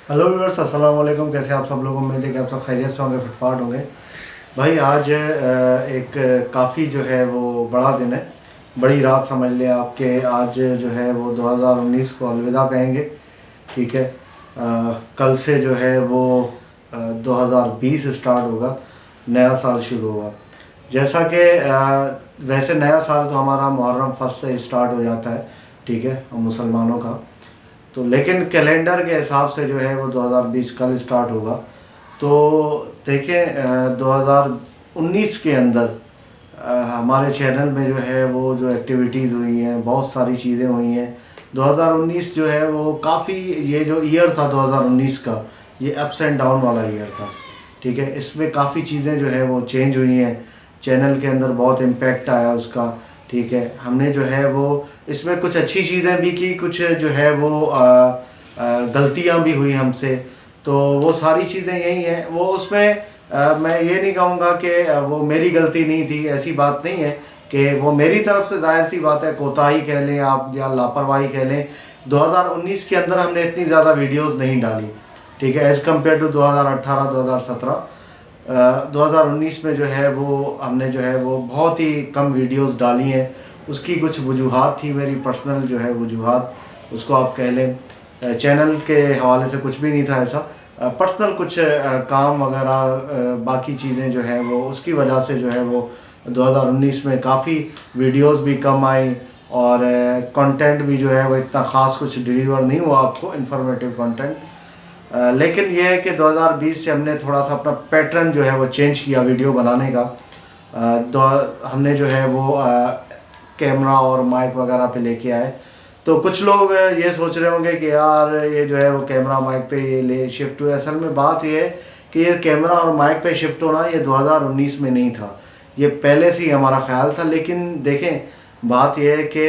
Hello viewers, अस्सलाम वालेकुम। कैसे आप सब लोग? उम्मीद है कि आप सब खैरियत से होंगे, फिटफाट होंगे। भाई आज एक काफ़ी जो है वो बड़ा दिन है, बड़ी रात समझ लें आपके। आज जो है वो 2019 को अलविदा कहेंगे। ठीक है। कल से जो है वो 2020 स्टार्ट होगा, नया साल शुरू होगा। जैसा कि वैसे नया साल तो हमारा मुहर्रम फर्स्ट से स्टार्ट हो जाता है, ठीक है, हम मुसलमानों का। तो लेकिन कैलेंडर के हिसाब से जो है वो 2020 कल स्टार्ट होगा। तो देखें, 2019 के अंदर हमारे चैनल में जो है वो जो एक्टिविटीज़ हुई हैं, बहुत सारी चीज़ें हुई हैं। 2019 जो है वो काफ़ी, ये जो ईयर था 2019 का, ये अप्स एंड डाउन वाला ईयर था। ठीक है, इसमें काफ़ी चीज़ें जो है वो चेंज हुई हैं, चैनल के अंदर बहुत इम्पेक्ट आया उसका। ठीक है, हमने जो है वो इसमें कुछ अच्छी चीज़ें भी की, कुछ जो है वो गलतियां भी हुई हमसे। तो वो सारी चीज़ें यही हैं। वो उसमें मैं ये नहीं कहूँगा कि वो मेरी गलती नहीं थी, ऐसी बात नहीं है कि वो मेरी तरफ से, जाहिर सी बात है, कोताही कह लें आप या लापरवाही कह लें। 2019 के अंदर हमने इतनी ज़्यादा वीडियोस नहीं डाली, ठीक है, एज़ कम्पेयर टू 2018 2017। 2019 में जो है वो हमने जो है वो बहुत ही कम वीडियोस डाली हैं। उसकी कुछ वजूहात थी, मेरी पर्सनल जो है वजूहात, उसको आप कह लें। चैनल के हवाले से कुछ भी नहीं था ऐसा, पर्सनल कुछ काम वगैरह, बाकी चीज़ें जो है वो उसकी वजह से जो है वो 2019 में काफ़ी वीडियोस भी कम आई, और कंटेंट भी जो है वो इतना ख़ास कुछ डिलीवर नहीं हुआ आपको, इंफॉर्मेटिव कंटेंट। लेकिन यह है कि 2020 से हमने थोड़ा सा अपना पैटर्न जो है वो चेंज किया वीडियो बनाने का। हमने जो है वो कैमरा और माइक वगैरह पे लेके आए। तो कुछ लोग ये सोच रहे होंगे कि यार ये जो है वो कैमरा माइक पे ये ले शिफ्ट हुए। असल में बात ये है कि ये कैमरा और माइक पे शिफ्ट होना ये 2019 में नहीं था, ये पहले से ही हमारा ख्याल था। लेकिन देखें, बात यह है कि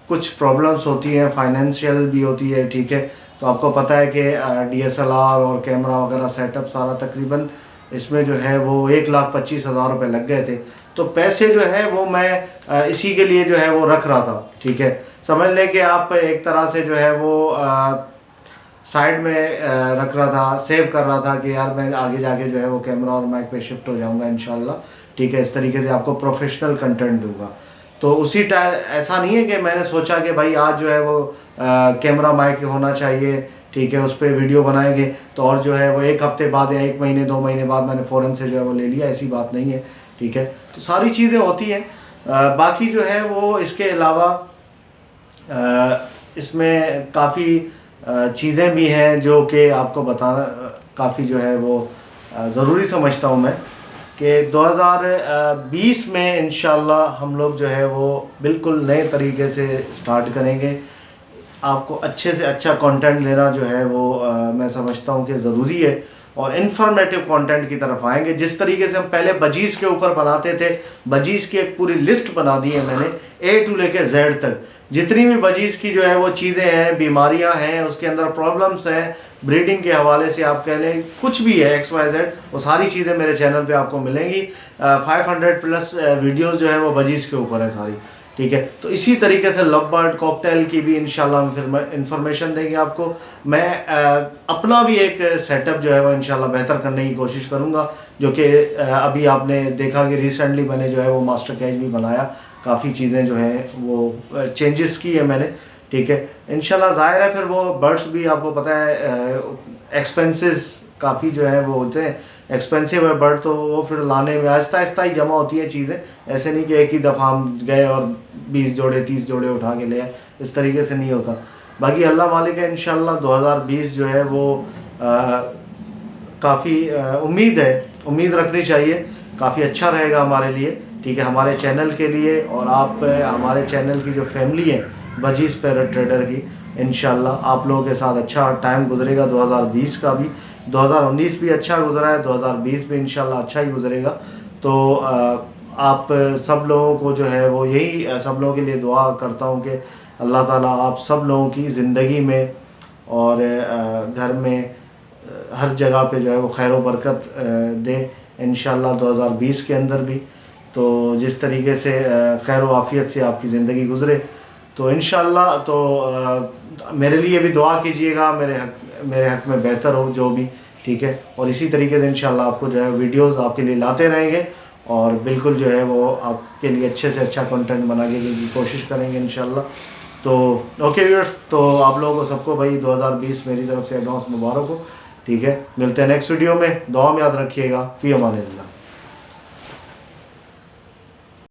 कुछ प्रॉब्लम्स होती हैं, फाइनेंशियल भी होती है, ठीक है। तो आपको पता है कि DSLR और कैमरा वगैरह सेटअप सारा तकरीबन इसमें जो है वो 1,25,000 रुपये लग गए थे। तो पैसे जो है वो मैं इसी के लिए जो है वो रख रहा था, ठीक है। समझ लें कि आप एक तरह से जो है वो साइड में रख रहा था, सेव कर रहा था कि यार मैं आगे जाके जो है वो कैमरा और माइक पे शिफ्ट हो जाऊंगा इंशाल्लाह, ठीक है। इस तरीके से आपको प्रोफेशनल कंटेंट दूंगा। तो उसी टाइम ऐसा नहीं है कि मैंने सोचा कि भाई आज जो है वो कैमरा माइक होना चाहिए, ठीक है, उस पर वीडियो बनाएंगे तो, और जो है वो एक हफ्ते बाद या 1 महीने 2 महीने बाद मैंने फ़ौरन से जो है वो ले लिया, ऐसी बात नहीं है, ठीक है। तो सारी चीज़ें होती हैं। बाकी जो है वो इसके अलावा इसमें काफ़ी चीज़ें भी हैं जो कि आपको बताना काफ़ी जो है वो ज़रूरी समझता हूँ मैं, कि 2020 में इंशाल्लाह हम लोग जो है वो बिल्कुल नए तरीके से स्टार्ट करेंगे। आपको अच्छे से अच्छा कंटेंट देना जो है वो मैं समझता हूँ कि ज़रूरी है, और इन्फॉर्मेटिव कंटेंट की तरफ आएंगे। जिस तरीके से हम पहले बजीज़ के ऊपर बनाते थे, बजीज़ की एक पूरी लिस्ट बना दी है मैंने, A to लेके Z तक। जितनी भी बजीज़ की जो है वो चीज़ें हैं, बीमारियां हैं, उसके अंदर प्रॉब्लम्स हैं, ब्रीडिंग के हवाले से आप कह लें, कुछ भी है XYZ, वो सारी चीज़ें मेरे चैनल पे आपको मिलेंगी। 500+ वीडियोज़ जो है वो बजीज़ के ऊपर है सारी, ठीक है। तो इसी तरीके से लव बर्ड कॉकटेल की भी इंशाल्लाह इंफॉर्मेशन देंगे आपको। मैं अपना भी एक सेटअप जो है वो इंशाल्लाह बेहतर करने की कोशिश करूंगा, जो कि अभी आपने देखा कि रिसेंटली मैंने जो है वो मास्टर कैच भी बनाया, काफ़ी चीज़ें जो है वो चेंजेस की है मैंने, ठीक है। इंशाल्लाह ज़ाहिर है फिर वो बर्ड्स भी आपको पता है एक्सपेंसेस काफ़ी जो है वो होते हैं, एक्सपेंसिव है बर्ड, तो वो फिर लाने में आहिस्ता आहिस्ता ही जमा होती हैं चीज़ें। ऐसे नहीं कि एक ही दफ़ा हम गए और 20 जोड़े 30 जोड़े उठा के ले आए, इस तरीके से नहीं होता। बाकी अल्लाह मालिक है, इंशाल्लाह 2020 जो है वो काफ़ी उम्मीद है, उम्मीद रखनी चाहिए, काफ़ी अच्छा रहेगा हमारे लिए, ठीक है, हमारे चैनल के लिए। और आप हमारे चैनल की जो फैमिली है बजीज़ पैरट ट्रेडर की, इंशाल्लाह आप लोगों के साथ अच्छा टाइम गुजरेगा। 2020 का भी, 2019 भी अच्छा गुजरा है, 2020 भी इंशाल्लाह अच्छा ही गुजरेगा। तो आप सब लोगों को जो है वो यही सब लोगों के लिए दुआ करता हूँ कि अल्लाह ताला आप सब लोगों की ज़िंदगी में और घर में हर जगह पे जो है वो खैर व बरकत दे इंशाल्लाह 2020 के अंदर भी। तो जिस तरीके से खैर व आफ़ियत से आपकी ज़िंदगी गुज़रे, तो इंशाल्लाह तो मेरे लिए भी दुआ कीजिएगा, मेरे हक में बेहतर हो जो भी, ठीक है। और इसी तरीके से इंशाल्लाह आपको जो है वीडियोस आपके लिए लाते रहेंगे और बिल्कुल जो है वो आपके लिए अच्छे से अच्छा कंटेंट बनाने की कोशिश करेंगे इंशाल्लाह। तो ओके व्यूअर्स, तो आप लोगों को सबको भाई 2020 मेरी तरफ से एडवांस मुबारक हो, ठीक है। मिलते हैं नेक्स्ट वीडियो में, दुआ में याद रखिएगा। फ़ी अमानिल्लाह।